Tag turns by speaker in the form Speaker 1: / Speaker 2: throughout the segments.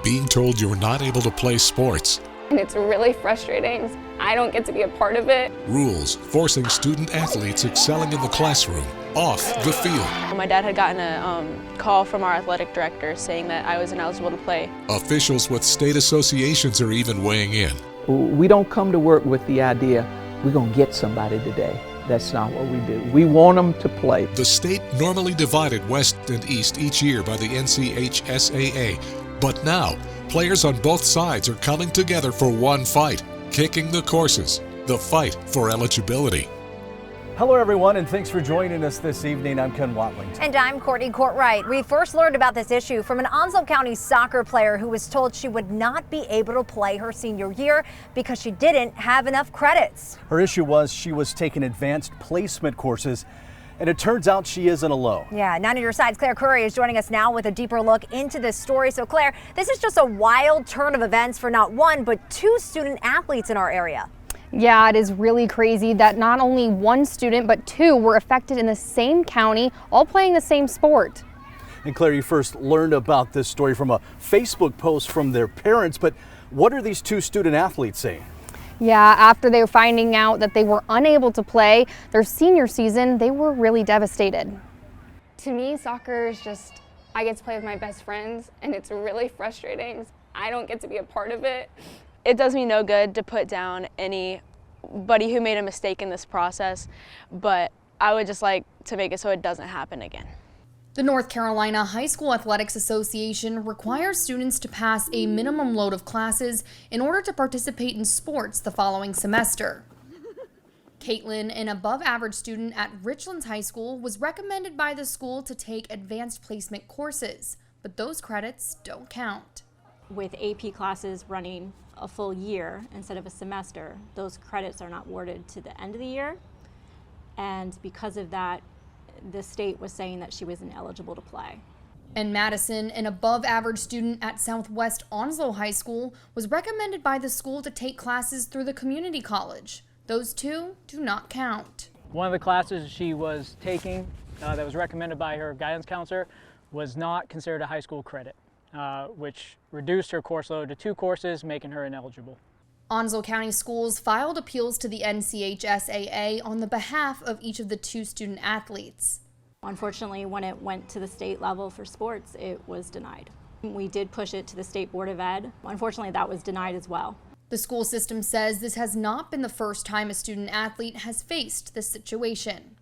Speaker 1: being told you're not able to play sports.
Speaker 2: And it's really frustrating. I don't get to be a part of it.
Speaker 1: Rules forcing student athletes excelling in the classroom off the field.
Speaker 3: My dad had gotten a call from our athletic director saying that I was ineligible to play.
Speaker 1: Officials with state associations are even weighing in.
Speaker 4: We don't come to work with the idea we're going to get somebody today. That's not what we do. We want them to play.
Speaker 1: The state normally divided west and east each year by the NCHSAA, but now players on both sides are coming together for one fight, kicking the courses, the fight for eligibility.
Speaker 5: Hello everyone, and thanks for joining us this evening. I'm Ken Watlington.
Speaker 6: And I'm Courtney Courtright. We first learned about this issue from an Onslow County soccer player who was told she would not be able to play her senior year because she didn't have enough credits.
Speaker 5: Her issue was she was taking advanced placement courses, and it turns out she isn't alone.
Speaker 6: Yeah, 9 on your side's Claire Curry is joining us now with a deeper look into this story. So Claire, this is just a wild turn of events for not one, but two student athletes in our area.
Speaker 7: Yeah, it is really crazy that not only one student, but two were affected in the same county, all playing the same sport.
Speaker 5: And Claire, you first learned about this story from a Facebook post from their parents, but what are these two student athletes saying?
Speaker 7: Yeah, after they were finding out that they were unable to play their senior season, they were really devastated.
Speaker 2: To me, soccer is just, I get to play with my best friends, and it's really frustrating. I don't get to be a part of it.
Speaker 3: It does me no good to put down anybody who made a mistake in this process, but I would just like to make it so it doesn't happen again.
Speaker 8: The North Carolina High School Athletics Association requires students to pass a minimum load of classes in order to participate in sports the following semester. Caitlin, an above-average student at Richlands High School, was recommended by the school to take advanced placement courses, but those credits don't count.
Speaker 9: With AP classes running a full year instead of a semester, those credits are not awarded to the end of the year, and because of that, the state was saying that she was ineligible to play.
Speaker 8: And Madison, an above-average student at Southwest Onslow High School, was recommended by the school to take classes through the community college. Those two do not count.
Speaker 10: One of the classes she was taking that was recommended by her guidance counselor was not considered a high school credit, which reduced her course load to 2 courses, making her ineligible.
Speaker 8: Onslow County Schools filed appeals to the NCHSAA on the behalf of each of the two student athletes.
Speaker 9: Unfortunately, when it went to the state level for sports, it was denied. We did push it to the State Board of Ed. Unfortunately, that was denied as well.
Speaker 8: The school system says this has not been the first time a student athlete has faced this situation.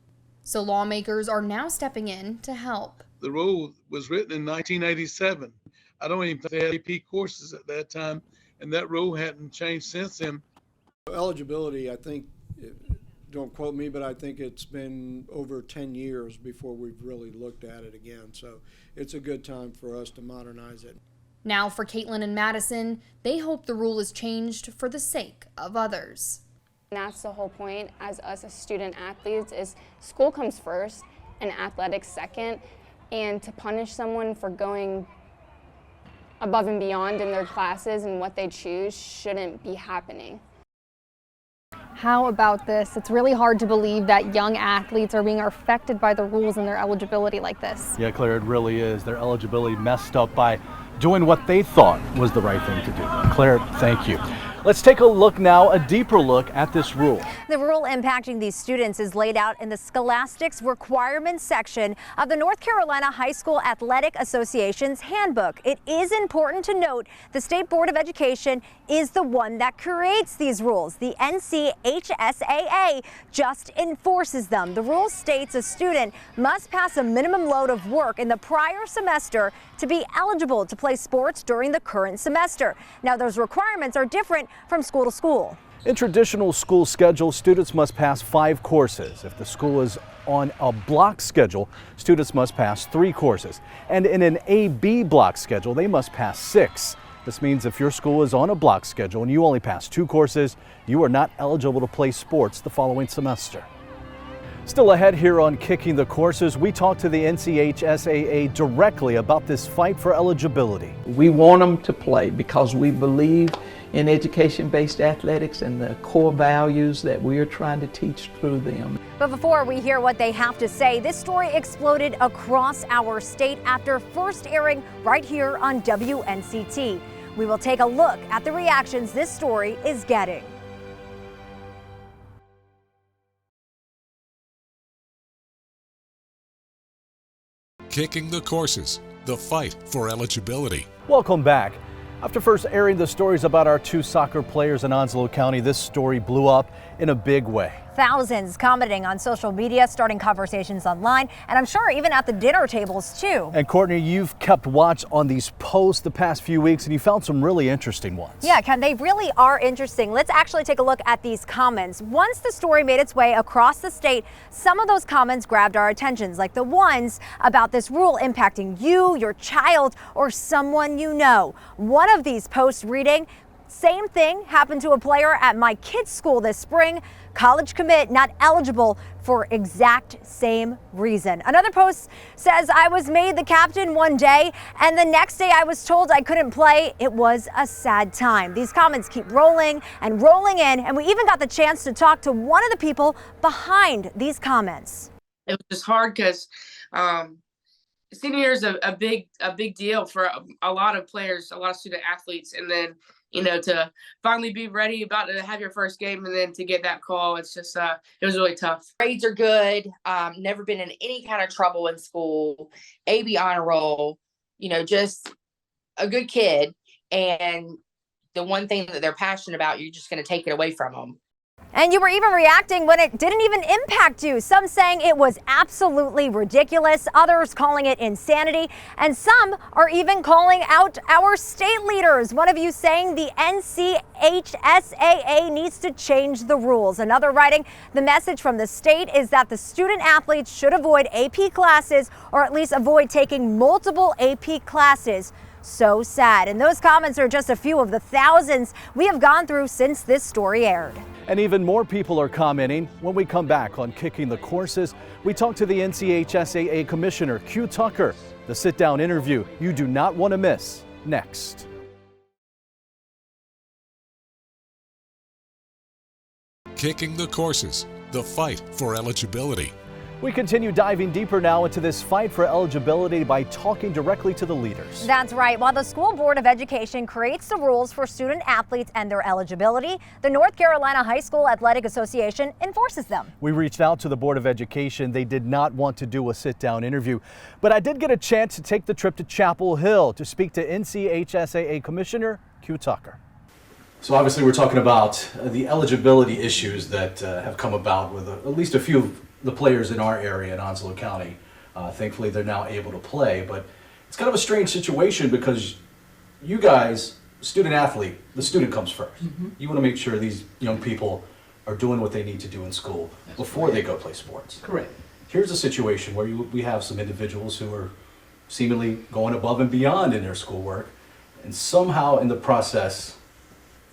Speaker 8: So lawmakers are now stepping in to help.
Speaker 11: The rule was written in 1987. I don't even think they had AP courses at that time, and that rule hadn't changed since then.
Speaker 12: Eligibility, I think, don't quote me, but I think it's been over 10 years before we've really looked at it again. So it's a good time for us to modernize it.
Speaker 8: Now for Caitlin and Madison, they hope the rule is changed for the sake of others.
Speaker 2: And that's the whole point as us as student athletes is school comes first and athletics second. And to punish someone for going above and beyond in their classes and what they choose shouldn't be happening.
Speaker 7: How about this? It's really hard to believe that young athletes are being affected by the rules and their eligibility like this.
Speaker 5: Yeah, Claire, it really is. Their eligibility messed up by doing what they thought was the right thing to do. Claire, thank you. Let's take a look now, a deeper look at this rule.
Speaker 6: The rule impacting these students is laid out in the Scholastics Requirements section of the North Carolina High School Athletic Association's handbook. It is important to note the State Board of Education is the one that creates these rules. The NCHSAA just enforces them. The rule states a student must pass a minimum load of work in the prior semester to be eligible to play sports during the current semester. Now, those requirements are different from school to school.
Speaker 5: In traditional school schedules, students must pass 5 courses. If the school is on a block schedule, students must pass 3 courses. And in an AB block schedule, they must pass 6. This means if your school is on a block schedule and you only pass 2 courses, you are not eligible to play sports the following semester. Still ahead here on Kicking the Courses, we talked to the NCHSAA directly about this fight for eligibility.
Speaker 4: We want them to play because we believe in education-based athletics and the core values that we are trying to teach through them.
Speaker 6: But before we hear what they have to say, this story exploded across our state after first airing right here on WNCT. We will take a look at the reactions this story is getting.
Speaker 1: Kicking the courses, the fight for eligibility.
Speaker 5: Welcome back. After first airing the stories about our 2 soccer players in Onslow County, this story blew up in a big way.
Speaker 6: Thousands commenting on social media, starting conversations online, and I'm sure even at the dinner tables too.
Speaker 5: And Courtney, you've kept watch on these posts the past few weeks and you found some really interesting ones.
Speaker 6: Yeah, Ken, they really are interesting. Let's actually take a look at these comments. Once the story made its way across the state, some of those comments grabbed our attentions, like the ones about this rule impacting you, your child, or someone you know. One of these posts reading, "Same thing happened to a player at my kid's school this spring. College commit, not eligible for exact same reason." Another post says, "I was made the captain one day and the next day I was told I couldn't play. It was a sad time." These comments keep rolling and rolling in, and we even got the chance to talk to one of the people behind these comments.
Speaker 13: It was just hard because senior year is a big deal for a lot of players, a lot of student athletes, and then to finally be ready, about to have your first game, and then to get that call, it's just it was really tough.
Speaker 14: Grades are good. Never been in any kind of trouble in school. AB honor roll. Just a good kid. And the one thing that they're passionate about, you're just going to take it away from them.
Speaker 6: And you were even reacting when it didn't even impact you. Some saying it was absolutely ridiculous, others calling it insanity, and some are even calling out our state leaders. One of you saying the NCHSAA needs to change the rules. Another writing, the message from the state is that the student athletes should avoid AP classes, or at least avoid taking multiple AP classes. So sad. And those comments are just a few of the thousands we have gone through since this story aired.
Speaker 5: And even more people are commenting. When we come back on Kicking the Courses, we talk to the NCHSAA Commissioner, Q Tucker. The sit-down interview you do not want to miss. Next.
Speaker 1: Kicking the courses, the fight for eligibility.
Speaker 5: We continue diving deeper now into this fight for eligibility by talking directly to the leaders.
Speaker 6: That's right. While the School Board of Education creates the rules for student athletes and their eligibility, the North Carolina High School Athletic Association enforces them.
Speaker 5: We reached out to the Board of Education. They did not want to do a sit-down interview, but I did get a chance to take the trip to Chapel Hill to speak to NCHSAA Commissioner Q Tucker. So obviously we're talking about the eligibility issues that have come about with at least a few of the players in our area in Onslow County. Thankfully they're now able to play, but it's kind of a strange situation because you guys, student athlete, the student comes first. Mm-hmm. You want to make sure these young people are doing what they need to do in school before they go play sports.
Speaker 4: Correct.
Speaker 5: Here's a situation where we have some individuals who are seemingly going above and beyond in their schoolwork, and somehow in the process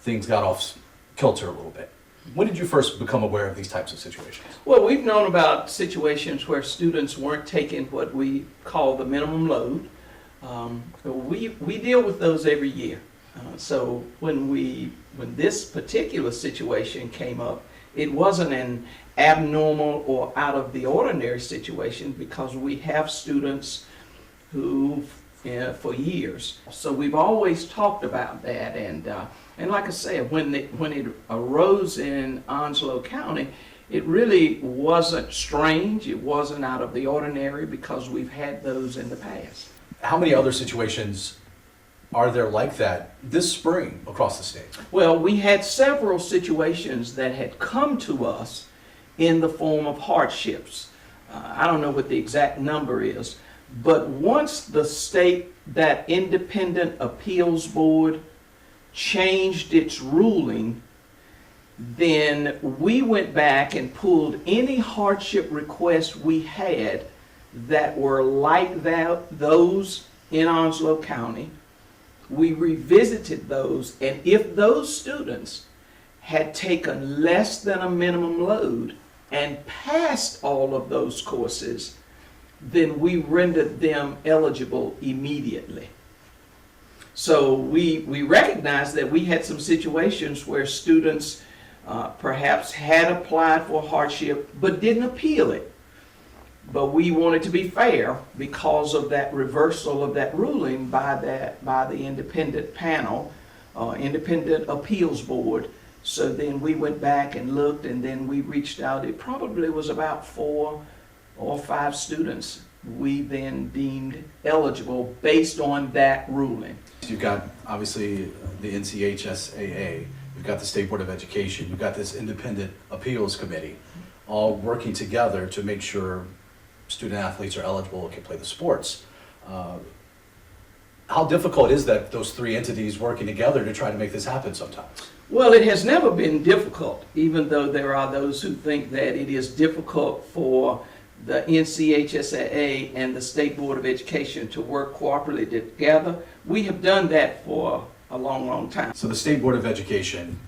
Speaker 5: things got off kilter a little bit. When did you first become aware of these types of situations?
Speaker 4: Well, we've known about situations where students weren't taking what we call the minimum load. We deal with those every year. So when this particular situation came up, it wasn't an abnormal or out of the ordinary situation because we have students who for years. So we've always talked about that, and like I said, when it arose in Onslow County, it really wasn't strange. It wasn't out of the ordinary because we've had those in the past.
Speaker 5: How many other situations are there like that this spring across the state?
Speaker 4: Well, we had several situations that had come to us in the form of hardships. I don't know what the exact number is, but once the state, that independent appeals board, changed its ruling, then we went back and pulled any hardship requests we had that were like those in Onslow County. We revisited those, and if those students had taken less than a minimum load and passed all of those courses, then we rendered them eligible immediately. So we recognized that we had some situations where students perhaps had applied for hardship but didn't appeal it. But we wanted to be fair because of that reversal of that ruling by the independent panel, independent appeals board. So then we went back and looked, and then we reached out. It probably was about 4 or 5 students we then deemed eligible based on that ruling.
Speaker 5: You've got obviously the NCHSAA, you've got the State Board of Education, you've got this independent appeals committee, all working together to make sure student athletes are eligible and can play the sports. How difficult is that, those 3 entities working together to try to make this happen sometimes?
Speaker 4: Well, it has never been difficult, even though there are those who think that it is difficult for the NCHSAA and the State Board of Education to work cooperatively together. We have done that for a long, long time.
Speaker 5: So the State Board of Education,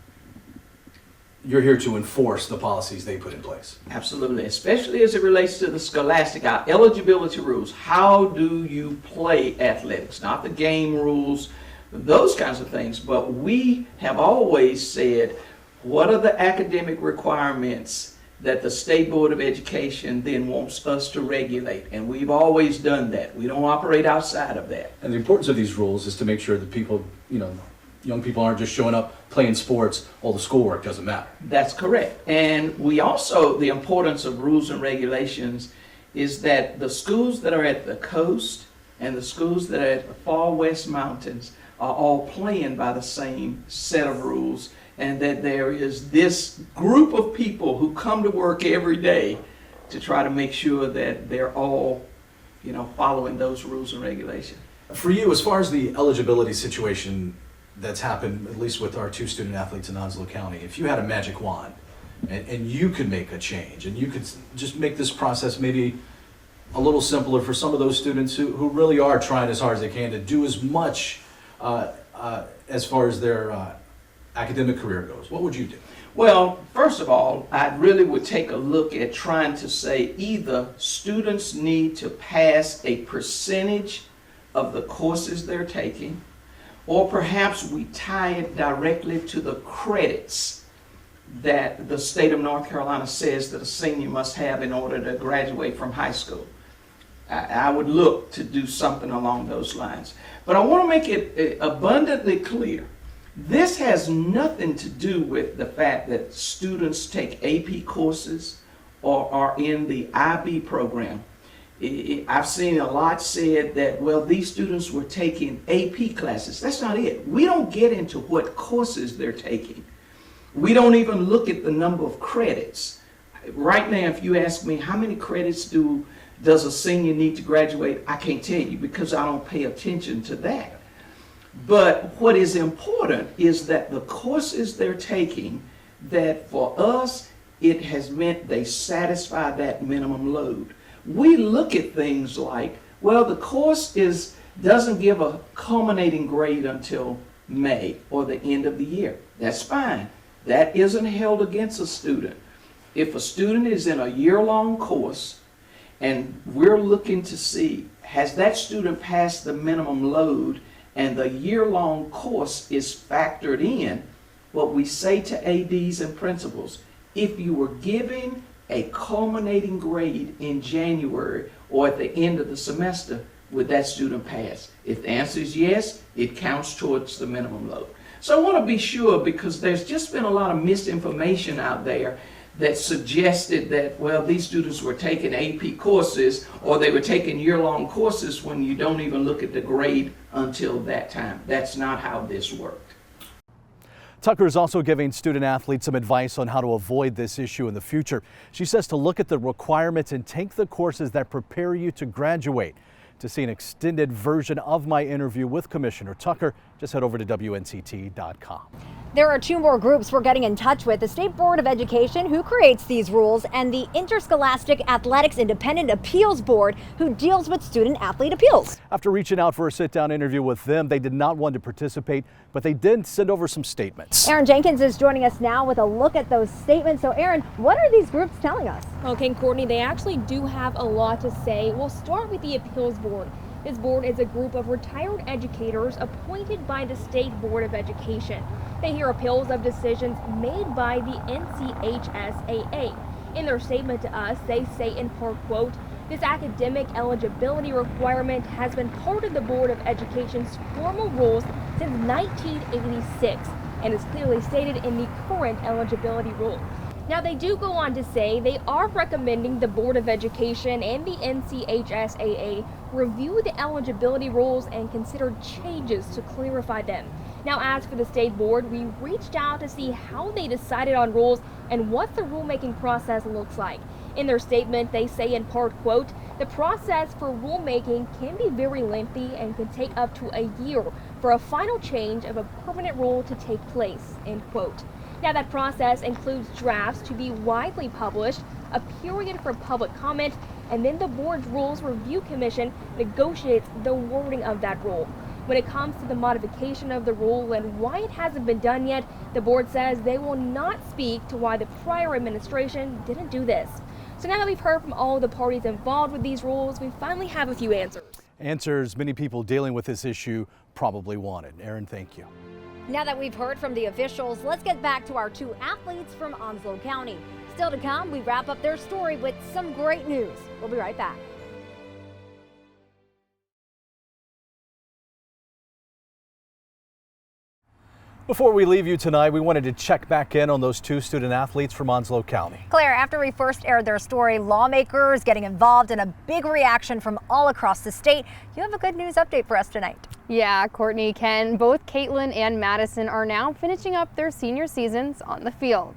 Speaker 5: you're here to enforce the policies they put in place.
Speaker 4: Absolutely, especially as it relates to the scholastic, our eligibility rules. How do you play athletics? Not the game rules, those kinds of things, but we have always said, what are the academic requirements that the State Board of Education then wants us to regulate? And we've always done that. We don't operate outside of that.
Speaker 5: And the importance of these rules is to make sure that people, young people aren't just showing up playing sports, all the schoolwork doesn't matter.
Speaker 4: That's correct. And we also, the importance of rules and regulations is that the schools that are at the coast and the schools that are at the far west mountains are all playing by the same set of rules, and that there is this group of people who come to work every day to try to make sure that they're all, following those rules and regulations.
Speaker 5: For you, as far as the eligibility situation that's happened, at least with our 2 student athletes in Onslow County, if you had a magic wand and you could make a change and you could just make this process maybe a little simpler for some of those students who really are trying as hard as they can to do as much as far as their academic career goes, what would you do?
Speaker 4: Well, first of all, I really would take a look at trying to say either students need to pass a percentage of the courses they're taking, or perhaps we tie it directly to the credits that the state of North Carolina says that a senior must have in order to graduate from high school. I would look to do something along those lines. But I want to make it abundantly clear. This has nothing to do with the fact that students take AP courses or are in the IB program. I've seen a lot said that, well, these students were taking AP classes. That's not it. We don't get into what courses they're taking. We don't even look at the number of credits. Right now, if you ask me how many credits does a senior need to graduate, I can't tell you because I don't pay attention to that. But what is important is that the courses they're taking, that for us, it has meant they satisfy that minimum load. We look at things like, well, the course doesn't give a culminating grade until May or the end of the year. That's fine. That isn't held against a student. If a student is in a year-long course and we're looking to see, has that student passed the minimum load and the year-long course is factored in, what we say to ADs and principals, if you were giving a culminating grade in January or at the end of the semester, would that student pass? If the answer is yes, it counts towards the minimum load. So I want to be sure, because there's just been a lot of misinformation out there that suggested that, well, these students were taking AP courses or they were taking year-long courses when you don't even look at the grade until that time. That's not how this worked.
Speaker 5: Tucker is also giving student athletes some advice on how to avoid this issue in the future. She says to look at the requirements and take the courses that prepare you to graduate. To see an extended version of my interview with Commissioner Tucker, just head over to WNCT.com.
Speaker 6: There are 2 more groups we're getting in touch with: the State Board of Education, who creates these rules, and the Interscholastic Athletics Independent Appeals Board, who deals with student athlete appeals.
Speaker 5: After reaching out for a sit-down interview with them, they did not want to participate, but they did send over some statements.
Speaker 6: Aaron Jenkins is joining us now with a look at those statements. So Aaron, what are these groups telling us?
Speaker 15: Okay, Courtney, they actually do have a lot to say. We'll start with the Appeals Board. This board is a group of retired educators appointed by the State Board of Education. They hear appeals of decisions made by the NCHSAA. In their statement to us, they say in part, quote, This academic eligibility requirement has been part of the Board of Education's formal rules since 1986 and is clearly stated in the current eligibility rule. Now, they do go on to say they are recommending the Board of Education and the NCHSAA review the eligibility rules and consider changes to clarify them. Now, as for the state board, we reached out to see how they decided on rules and what the rulemaking process looks like. In their statement, they say in part, quote, "The process for rulemaking can be very lengthy and can take up to a year for a final change of a permanent rule to take place," end quote. Now, that process includes drafts to be widely published, a period for public comment, and then the board's Rules Review Commission negotiates the wording of that rule. When it comes to the modification of the rule and why it hasn't been done yet, the board says they will not speak to why the prior administration didn't do this. So now that we've heard from all the parties involved with these rules, we finally have a few answers.
Speaker 5: Answers many people dealing with this issue probably wanted. Aaron, thank you.
Speaker 6: Now that we've heard from the officials, let's get back to our two athletes from Onslow County. Still to come, we wrap up their story with some great news. We'll be right back.
Speaker 5: Before we leave you tonight, we wanted to check back in on those two student athletes from Onslow County.
Speaker 6: Claire, after we first aired their story, lawmakers getting involved and a big reaction from all across the state. You have a good news update for us tonight.
Speaker 7: Yeah, Courtney, Ken, both Caitlin and Madison are now finishing up their senior seasons on the field.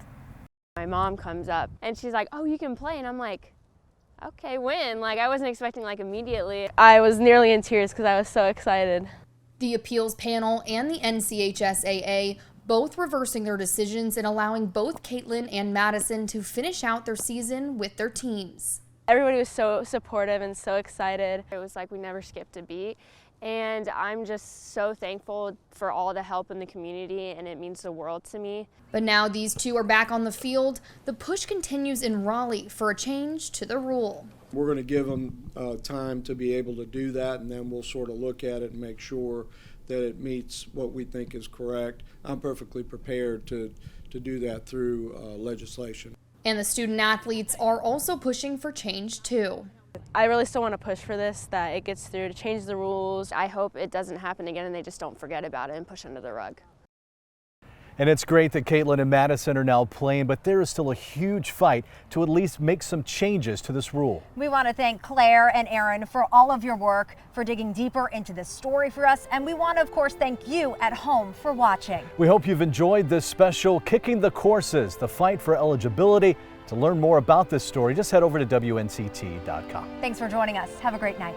Speaker 3: My mom comes up and she's like, "Oh, you can play," and I'm like, "Okay, when?" Like, I wasn't expecting like immediately. I was nearly in tears because I was so excited.
Speaker 8: The appeals panel and the NCHSAA both reversing their decisions and allowing both Caitlin and Madison to finish out their season with their teams.
Speaker 3: Everybody was so supportive and so excited. It was like we never skipped a beat, and I'm just so thankful for all the help in the community, and it means the world to me.
Speaker 8: But now these two are back on the field. The push continues in Raleigh for a change to the rule.
Speaker 12: We're going to give them time to be able to do that, and then we'll sort of look at it and make sure that it meets what we think is correct. I'm perfectly prepared to do that through legislation.
Speaker 8: And the student athletes are also pushing for change too.
Speaker 3: I really still want to push for this, that it gets through, to change the rules. I hope it doesn't happen again and they just don't forget about it and push under the rug.
Speaker 5: And it's great that Caitlin and Madison are now playing, but there is still a huge fight to at least make some changes to this rule.
Speaker 6: We want to thank Claire and Aaron for all of your work, for digging deeper into this story for us. And we want to, of course, thank you at home for watching.
Speaker 5: We hope you've enjoyed this special Kicking the Courses, the fight for eligibility. To learn more about this story, just head over to WNCT.com.
Speaker 6: Thanks for joining us. Have a great night.